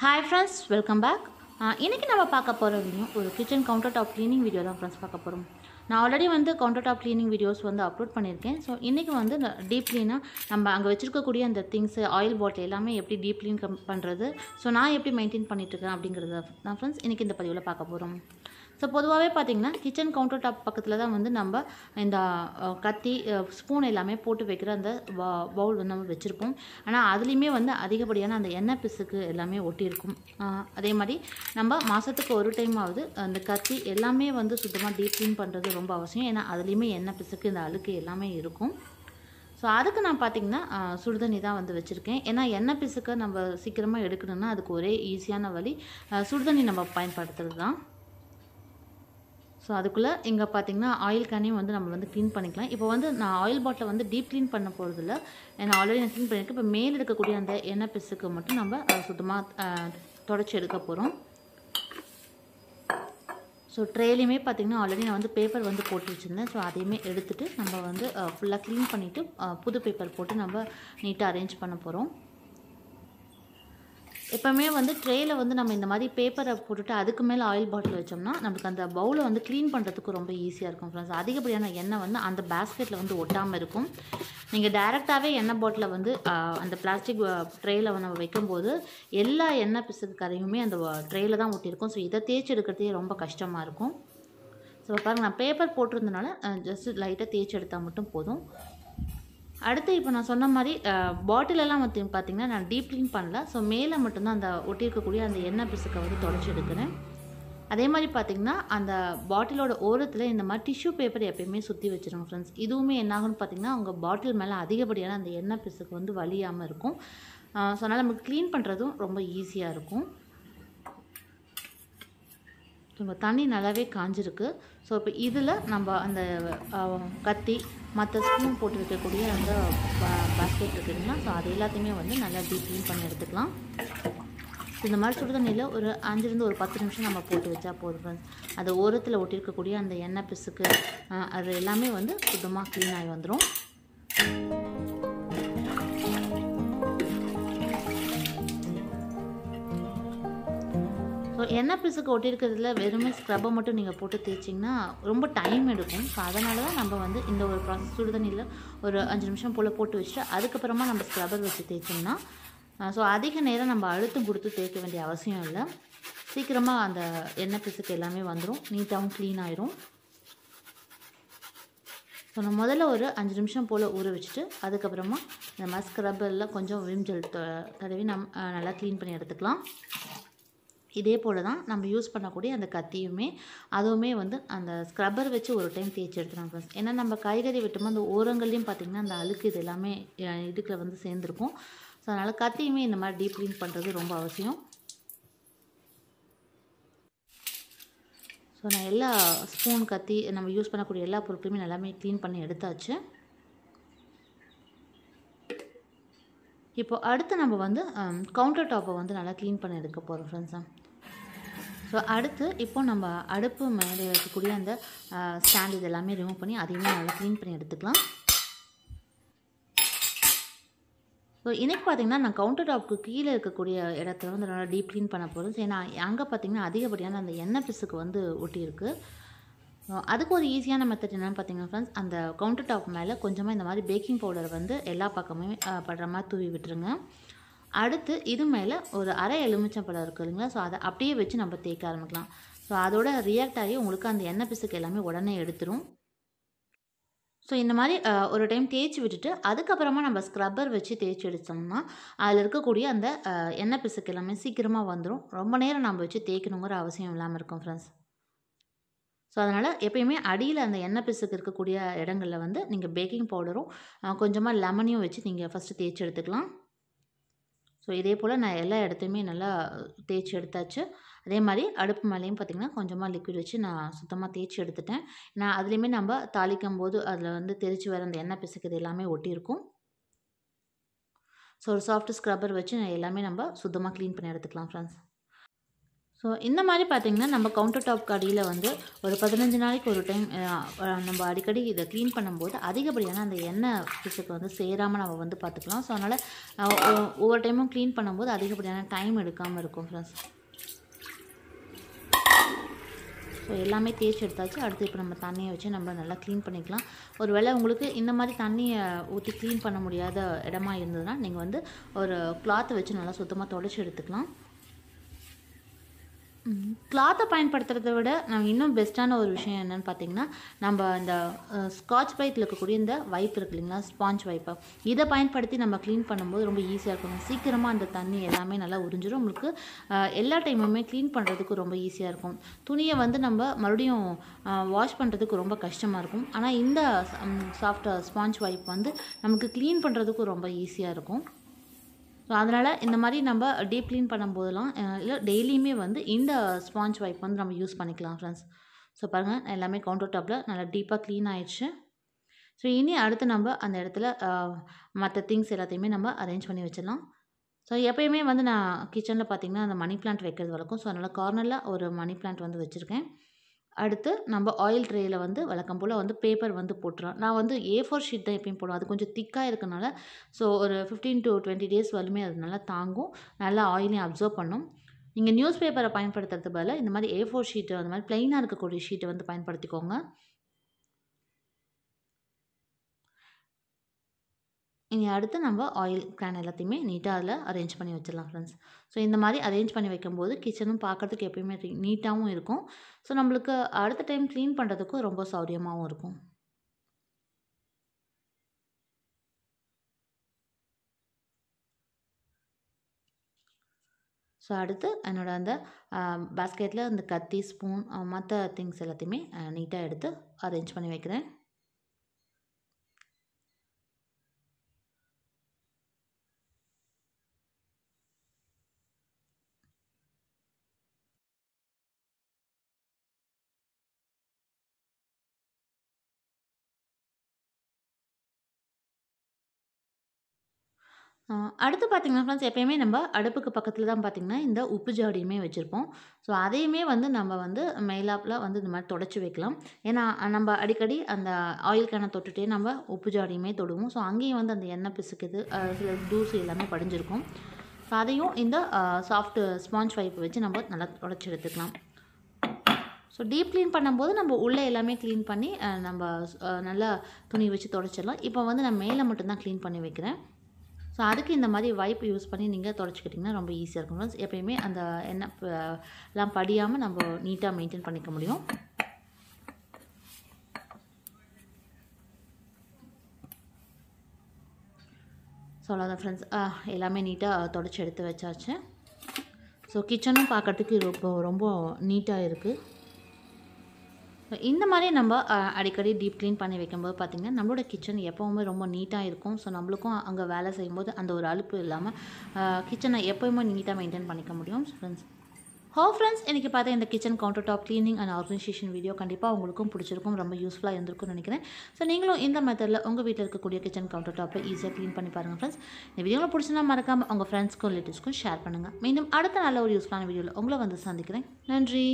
Hi friends, welcome back. இன்னைக்கு நம்ம பார்க்க போகிற வீடியோ ஒரு kitchen counter top cleaning video தான் ஃப்ரெண்ட்ஸ் பார்க்க போகிறோம். நான் already counter top cleaning videos upload பண்ணியிருக்கேன். ஸோ இன்றைக்கி டீப் க்ளீனாக நம்ம அங்கே வச்சுருக்கக்கூடிய அந்த திங்ஸு ஆயில் பாட்டில் எல்லாமே எப்படி டீப் க்ளீன் பண்ணுறது, ஸோ நான் எப்படி மெயின்டைன் பண்ணிகிட்ருக்கேன் அப்படிங்கிறத தான் ஃப்ரெண்ட்ஸ் இன்றைக்கி இந்த பதிவில் பார்க்க போகிறோம். ஸோ பொதுவாகவே பார்த்திங்கன்னா கிச்சன் கவுண்டர் டாப் பக்கத்தில் தான் நம்ம இந்த கத்தி ஸ்பூன் எல்லாமே போட்டு வைக்கிற அந்த பவுல் நம்ம வச்சுருப்போம். ஆனால் அதுலேயுமே அதிகப்படியான அந்த எண்ணெய் பிசுக்கு எல்லாமே ஒட்டியிருக்கும். அதே மாதிரி நம்ம மாதத்துக்கு ஒரு டைம் ஆகுது அந்த கத்தி எல்லாமே சுத்தமாக டீப் க்ளீன் பண்ணுறது ரொம்ப அவசியம். ஏன்னா அதுலேயுமே எண்ணெய் பிசுக்கு இந்த அழுக்கு எல்லாமே இருக்கும். ஸோ அதுக்கு நான் பார்த்திங்கன்னா சுடுதண்ணி தான் வச்சுருக்கேன். ஏன்னா எண்ணெய் பிசுக்கை நம்ம சீக்கிரமாக எடுக்கணும்னா அதுக்கு ஒரே ஈஸியான வழி சுடுதண்ணி நம்ம பயன்படுத்துறது தான். ஸோ அதுக்குள்ளே இங்கே பார்த்திங்கன்னா ஆயில் கேனையும் நம்ம க்ளீன் பண்ணிக்கலாம். இப்போ நான் ஆயில் பாட்டில் டீப் க்ளீன் பண்ண போகிறதில்ல. ஏன்னா ஆல்ரெடி நான் க்ளீன் பண்ணியிருக்கேன். இப்போ மேலே இருக்கக்கூடிய அந்த எண்ணெய் பிசுக்கு மட்டும் நம்ம சுத்தமாக தொடச்சி எடுக்க போகிறோம். ஸோ ட்ரேலையுமே பார்த்திங்கன்னா ஆல்ரெடி நான் பேப்பர் போட்டு வச்சுருந்தேன். ஸோ அதையுமே எடுத்துகிட்டு நம்ம ஃபுல்லாக க்ளீன் பண்ணிவிட்டு புது பேப்பர் போட்டு நம்ம நீட்டாக அரேஞ்ச் பண்ண போகிறோம். எப்போவுமே ட்ரேயில் நம்ம இந்த மாதிரி பேப்பரை போட்டுட்டு அதுக்கு மேலே ஆயில் பாட்டில் வச்சோம்னா நமக்கு அந்த பவுலை க்ளீன் பண்ணுறதுக்கு ரொம்ப ஈஸியாக இருக்கும் ஃப்ரெண்ட்ஸ். அதிகப்படியான எண்ணெய் அந்த பேஸ்கெட்டில் ஒட்டாமல் இருக்கும். நீங்கள் டைரெக்டாகவே எண்ணெய் பாட்டில் அந்த பிளாஸ்டிக் ட்ரேயில் நம்ம வைக்கும்போது எல்லா எண்ணெய் பிசுக்கு கரையுமே அந்த ட்ரேயில் தான் ஒட்டியிருக்கும். ஸோ இதை தேய்ச்சி எடுக்கிறதே ரொம்ப கஷ்டமாக இருக்கும். ஸோ பாருங்கள், நான் பேப்பர் போட்டிருந்தனால ஜஸ்ட்டு லைட்டாக தேய்ச்சி எடுத்தால் மட்டும் போதும். அடுத்து இப்போ நான் சொன்ன மாதிரி பாட்டிலெல்லாம் பார்த்திங்கன்னா நான் டீப் க்ளீன் பண்ணல. ஸோ மேலே மட்டும்தான் அந்த ஒட்டியிருக்கக்கூடிய அந்த எண்ணெய் பிசுக்கை தொடச்சி எடுக்கிறேன். அதே மாதிரி பார்த்திங்கன்னா அந்த பாட்டிலோட ஓரத்தில் இந்த மாதிரி டிஷ்யூ பேப்பர் எப்பயுமே சுற்றி வச்சுருங்க ஃப்ரெண்ட்ஸ். இதுவுமே என்னாகும்னு பார்த்திங்கன்னா உங்கள் பாட்டில் மேலே அதிகப்படியான அந்த எண்ணெய் பிசுக்கு வலியாமல் இருக்கும். ஸோ அதனால் நமக்கு க்ளீன் பண்ணுறதும் ரொம்ப ஈஸியாக இருக்கும். இப்போ தண்ணி நல்லாவே காஞ்சிருக்கு. ஸோ இப்போ இதில் நம்ம அந்த கத்தி மற்ற ஸ்பூன் போட்டு வைக்கக்கூடிய அந்த பாஸ்கெட் இருக்குதுங்களா, ஸோ அது எல்லாத்தையுமே நல்லா டீப் க்ளீன் பண்ணி எடுத்துக்கலாம். இந்த மாதிரி சுடு தண்ணியில் ஒரு 5 ஒரு 10 நிமிஷம் நம்ம போட்டு வச்சா போதும் ஃப்ரெண்ட்ஸ். அது ஓரத்தில் ஒட்டியிருக்கக்கூடிய அந்த எண்ணெய் பிசுக்கு அது எல்லாமே சுத்தமாக க்ளீன் ஆகி வந்துடும். ஸோ எண்ணெய் பிசுக்கு ஒட்டியிருக்கிறதுல வெறுமே ஸ்க்ரப்பை மட்டும் நீங்கள் போட்டு தேய்ச்சிங்கன்னா ரொம்ப டைம் எடுக்கும். ஸோ அதனால தான் நம்ம இந்த ஒரு ப்ராசஸ் சுடு தண்ணியில் ஒரு 5 நிமிஷம் போல் போட்டு வச்சுட்டு அதுக்கப்புறமா நம்ம ஸ்க்ரப்பர் வச்சு தேய்ச்சோம்னா ஸோ அதிக நேரம் நம்ம அழுத்தம் கொடுத்து தேய்க்க வேண்டிய அவசியம் இல்லை. சீக்கிரமாக அந்த எண்ணெய் பிசுக்கு எல்லாமே வந்துடும், நீட்டாகவும் க்ளீன் ஆயிரும். ஸோ நான் முதல்ல ஒரு 5 நிமிஷம் போல் ஊற வச்சுட்டு அதுக்கப்புறமா இந்த மாதிரி ஸ்க்ரப்பரில் கொஞ்சம் விம் ஜெல் தடவி நல்லா க்ளீன் பண்ணி எடுத்துக்கலாம். இதே போல் தான் நம்ம யூஸ் பண்ணக்கூடிய அந்த கத்தியுமே அதுவுமே அந்த ஸ்க்ரப்பர் வச்சு ஒரு டைம் தேய்ச்சி எடுத்துக்கலாம் ஃப்ரெண்ட்ஸ். ஏன்னா நம்ம காய்கறி வெட்டுமோ அந்த ஓரங்கள்லேயும் பார்த்திங்கன்னா அந்த அழுக்கு இது எல்லாமே இதுக்குள்ள சேர்ந்துருக்கும். ஸோ அதனால் கத்தியுமே இந்த மாதிரி டீப் க்ளீன் பண்ணுறது ரொம்ப அவசியம். ஸோ நான் எல்லா ஸ்பூன் கத்தி நம்ம யூஸ் பண்ணக்கூடிய எல்லா பொருட்களுமே எல்லாமே க்ளீன் பண்ணி எடுத்தாச்சு. இப்போ அடுத்து நம்ம கவுண்டர் டாப்பை நல்லா க்ளீன் பண்ணி எடுக்க போகிறோம் ஃப்ரெண்ட்ஸா. ஸோ அடுத்து இப்போ நம்ம அடுப்பு மேலே இருக்கக்கூடிய அந்த ஸ்டாண்ட் இது எல்லாமே ரிமூவ் பண்ணி அதையுமே நல்லா க்ளீன் பண்ணி எடுத்துக்கலாம். ஸோ இன்றைக்கி பார்த்திங்கன்னா நான் கவுண்டர் டாப்புக்கு கீழே இருக்கக்கூடிய இடத்துல நல்லா டீப் க்ளீன் பண்ண போகிறோம். ஏன்னா அங்கே பார்த்திங்கன்னா அதிகப்படியான அந்த எண்ணெய் பிசுக்கு ஒட்டியிருக்கு. அதுக்கு ஒரு ஈஸியான மெத்தட் என்னென்னு பார்த்தீங்கன்னா ஃப்ரெண்ட்ஸ், அந்த கவுண்டர் டாப் மேலே கொஞ்சமாக இந்த மாதிரி பேக்கிங் பவுடர் எல்லா பக்கமே படுற மாதிரி தூவி விட்டுருங்க. அடுத்து இது மேலே ஒரு அரை எலுமிச்சம்பழம் இருக்குது இல்லைங்களா, ஸோ அதை அப்படியே வச்சு நம்ம தேய்க்க ஆரம்பிக்கலாம். ஸோ அதோட ரியாக்ட் ஆகி உங்களுக்கு அந்த எண்ணெய் பிசுக்கு எல்லாமே உடனே எடுத்துரும். ஸோ இந்த மாதிரி ஒரு டைம் தேய்ச்சி விட்டுட்டு அதுக்கப்புறமா நம்ம ஸ்க்ரப்பர் வச்சு தேய்ச்சி எடுத்தோம்னா அதில் இருக்கக்கூடிய அந்த எண்ணெய் பிசுக்கு எல்லாமே சீக்கிரமாக வந்துடும். ரொம்ப நேரம் நம்ம வச்சு தேய்க்கணுங்கிற அவசியம் இல்லாமல் இருக்கும் ஃப்ரெண்ட்ஸ். ஸோ அதனால் எப்பயுமே அடியில் அந்த எண்ணெய் பிசுக்கு இருக்கக்கூடிய இடங்களில் நீங்கள் பேக்கிங் பவுடரும் கொஞ்சமாக லெமனையும் வச்சு நீங்கள் ஃபஸ்ட்டு தேய்ச்சி எடுத்துக்கலாம். ஸோ இதே போல் நான் எல்லா இடத்தையுமே நல்லா தேய்ச்சி எடுத்தாச்சு. அதே மாதிரி அடுப்பு மேலேயும் பார்த்திங்கன்னா கொஞ்சமாக லிக்விட் வச்சு நான் சுத்தமாக தேய்ச்சி எடுத்துட்டேன். நான் அதுலேயுமே நம்ம தாளிக்கும் போது அதில் தெரிச்சு வர அந்த எண்ணெய் பிசுக்கு இது எல்லாமே ஒட்டியிருக்கும். ஸோ ஒரு சாஃப்ட் ஸ்க்ரப்பர் வச்சு எல்லாமே நம்ம சுத்தமாக க்ளீன் பண்ணி எடுத்துக்கலாம் ஃப்ரெண்ட்ஸ். ஸோ இந்த மாதிரி பார்த்திங்கன்னா நம்ம கவுண்டர் டாப்க்கு அடியில் வந்து ஒரு 15 நாளைக்கு ஒரு டைம் நம்ம அடிக்கடி இதை க்ளீன் பண்ணும்போது அதிகப்படியான அந்த எண்ணெய் பிசுக்கு வந்து சேராமல் நம்ம வந்து பார்த்துக்கலாம். ஸோ அதனால் ஒவ்வொரு டைமும் க்ளீன் பண்ணும்போது அதிகப்படியான டைம் எடுக்காமல் இருக்கும் ஃப்ரெண்ட்ஸ். ஸோ எல்லாமே தேய்ச்சி எடுத்தாச்சு. அடுத்து இப்போ நம்ம தண்ணியை வச்சு நம்ம நல்லா க்ளீன் பண்ணிக்கலாம். ஒரு வேளை உங்களுக்கு இந்த மாதிரி தண்ணியை ஊற்றி க்ளீன் பண்ண முடியாத இடமா இருந்ததுன்னா நீங்கள் வந்து ஒரு கிளாத்தை வச்சு நல்லா சுத்தமாக துடைச்சி எடுத்துக்கலாம். கிளாத்தை பயன்படுத்துறதை விட நம்ம இன்னும் பெஸ்ட்டான ஒரு விஷயம் என்னென்னு பார்த்தீங்கன்னா, நம்ம இந்த ஸ்காட்ச் ப்ரைட்டில் இருக்கக்கூடிய இந்த வைப் இருக்கு இல்லைங்களா, ஸ்பாஞ்ச் வைப்பை, இதை பயன்படுத்தி நம்ம க்ளீன் பண்ணும்போது ரொம்ப ஈஸியாக இருக்கும். சீக்கிரமாக அந்த தண்ணி எல்லாமே நல்லா உறிஞ்சிடும். உங்களுக்கு எல்லா டைமுமே க்ளீன் பண்ணுறதுக்கு ரொம்ப ஈஸியாக இருக்கும். துணியை வந்து நம்ம மறுபடியும் வாஷ் பண்ணுறதுக்கு ரொம்ப கஷ்டமாக இருக்கும். ஆனால் இந்த சாஃப்ட் ஸ்பாஞ்ச் வைப் வந்து நமக்கு க்ளீன் பண்ணுறதுக்கு ரொம்ப ஈஸியாக இருக்கும். ஸோ அதனால் இந்த மாதிரி நம்ம டீப் க்ளீன் பண்ணும்போதெல்லாம் இல்லை டெய்லியுமே வந்து இந்த ஸ்பாஞ்ச் வைப் வந்து நம்ம யூஸ் பண்ணிக்கலாம் ஃப்ரெண்ட்ஸ். ஸோ பாருங்கள், எல்லாமே கவுண்டர் டாப்பில் நல்லா டீப்பாக க்ளீன் ஆயிடுச்சு. ஸோ இனி அடுத்து நம்ம அந்த இடத்துல மற்ற திங்ஸ் எல்லாத்தையுமே நம்ம அரேஞ்ச் பண்ணி வச்சிடலாம். ஸோ எப்போயுமே வந்து நான் கிச்சனில் பார்த்திங்கன்னா அந்த மணி பிளான்ட் வைக்கிறது வழக்கம். ஸோ அதனால் கார்னரில் ஒரு மணி பிளான்ட் வந்து வச்சுருக்கேன். அடுத்து நம்ம ஆயில் ட்ரேயில் வந்து வழக்கம் போல் வந்து பேப்பர் வந்து போட்டுறோம். நான் வந்து A4 ஷீட் தான் எப்பயும் போடுவேன். அது கொஞ்சம் திக்காக இருக்கனால ஸோ ஒரு 15 to 20 days வரலுமே அது நல்லா தாங்கும், நல்லா ஆயிலையும் அப்சர்வ் பண்ணும். நீங்கள் நியூஸ் பேப்பரை பயன்படுத்துறது பதில் இந்த மாதிரி A4 ஷீட்டு அந்த மாதிரி ப்ளைனாக இருக்கக்கூடிய ஷீட்டை வந்து பயன்படுத்திக்கோங்க. இனி அடுத்து நம்ம ஆயில் கேன் எல்லாத்தையுமே நீட்டாக அதில் அரேஞ்ச் பண்ணி வச்சிடலாம் ஃப்ரெண்ட்ஸ். ஸோ இந்த மாதிரி அரேஞ்ச் பண்ணி வைக்கும்போது கிச்சனும் பார்க்குறதுக்கு எப்பயுமே நீட்டாகவும் இருக்கும். ஸோ நம்மளுக்கு அடுத்த டைம் க்ளீன் பண்ணுறதுக்கும் ரொம்ப சௌரியமாகவும் இருக்கும். ஸோ அடுத்து என்னோடய அந்த பேஸ்கெட்டில் அந்த கத்தி, ஸ்பூன், மற்ற திங்ஸ் எல்லாத்தையுமே நீட்டாக எடுத்து அரேஞ்ச் பண்ணி வைக்கிறேன். அடுத்து பார்த்திங்கன்னா ஃப்ரெண்ட்ஸ், எப்பயுமே நம்ம அடுப்புக்கு பக்கத்தில் தான் பார்த்திங்கன்னா இந்த உப்பு ஜாடியுமே வச்சுருப்போம். ஸோ அதையுமே வந்து நம்ம வந்து மேலாப்பில் வந்து இந்த மாதிரி தொடச்சி வைக்கலாம். ஏன்னா நம்ம அடிக்கடி அந்த ஆயில் கேனை தொட்டுகிட்டே நம்ம உப்பு ஜாடியுமே தொடுவோம். ஸோ அங்கேயும் வந்து அந்த எண்ணெய் பிசுக்குது, சில தூசி எல்லாமே படிஞ்சிருக்கும். ஸோ அதையும் இந்த சாஃப்ட் ஸ்பாஞ்ச் வைப் வச்சு நம்ம நல்லா தொடச்சி எடுத்துக்கலாம். ஸோ டீப் க்ளீன் பண்ணும்போது நம்ம உள்ளே எல்லாமே க்ளீன் பண்ணி நம்ம நல்லா துணி வச்சு தொடச்சிடலாம். இப்போ வந்து நான் மேலே மட்டும்தான் க்ளீன் பண்ணி வைக்கிறேன். ஸோ அதுக்கு இந்த மாதிரி வைப் யூஸ் பண்ணி நீங்கள் தொடச்சிக்கிட்டிங்கன்னா ரொம்ப ஈஸியாக இருக்கும் ஃப்ரெண்ட்ஸ். எப்பயுமே அந்த எண்ணெய் எல்லாம் படியாமல் நம்ம நீட்டாக மெயின்டைன் பண்ணிக்க முடியும். ஸோ அவ்வளோதான் ஃப்ரெண்ட்ஸ், எல்லாமே நீட்டாக தொடச்சி எடுத்து வச்சாச்சு. ஸோ கிச்சனும் பார்க்குறதுக்கு ரொம்ப நீட்டாக இருக்குது. இந்த மாதிரி நம்ம அடிக்கடி டீப் க்ளீன் பண்ணி வைக்கும்போது பார்த்திங்கன்னா நம்மளோட கிச்சன் எப்போவுமே ரொம்ப நீட்டாக இருக்கும். ஸோ நம்மளுக்கும் அங்கே வேலை செய்யும்போது அந்த ஒரு அலுப்பு இல்லாமல் கிச்சனை எப்போயுமே நீட்டாக மெயின்டைன் பண்ணிக்க முடியும் ஃப்ரெண்ட்ஸ். ஃப்ரெண்ட்ஸ், இன்றைக்கி பார்த்தா இந்த kitchen counter top cleaning and organisation video கண்டிப்பாக உங்களுக்கும் பிடிச்சிருக்கும், ரொம்ப யூஸ்ஃபுல்லாக இருந்திருக்கும்னு நினைக்கிறேன். ஸோ நீங்களும் இந்த மெத்தடில் உங்கள் வீட்டில் இருக்கக்கூடிய கிச்சன் கவுண்டர் டாப்பை ஈஸியாக க்ளீன் பண்ணி பாருங்கள் ஃப்ரெண்ட்ஸ். இந்த வீடியோவில் பிடிச்சினா மறக்காமல் உங்கள் ஃப்ரெண்ட்ஸ்க்கும் ரிலேட்டிவ்ஸ்க்கும் ஷேர் பண்ணுங்கள். மீண்டும் அடுத்த நல்ல ஒரு யூஸ்ஃபுல்லான வீடியோவில் உங்களை வந்து சந்திக்கிறேன். நன்றி.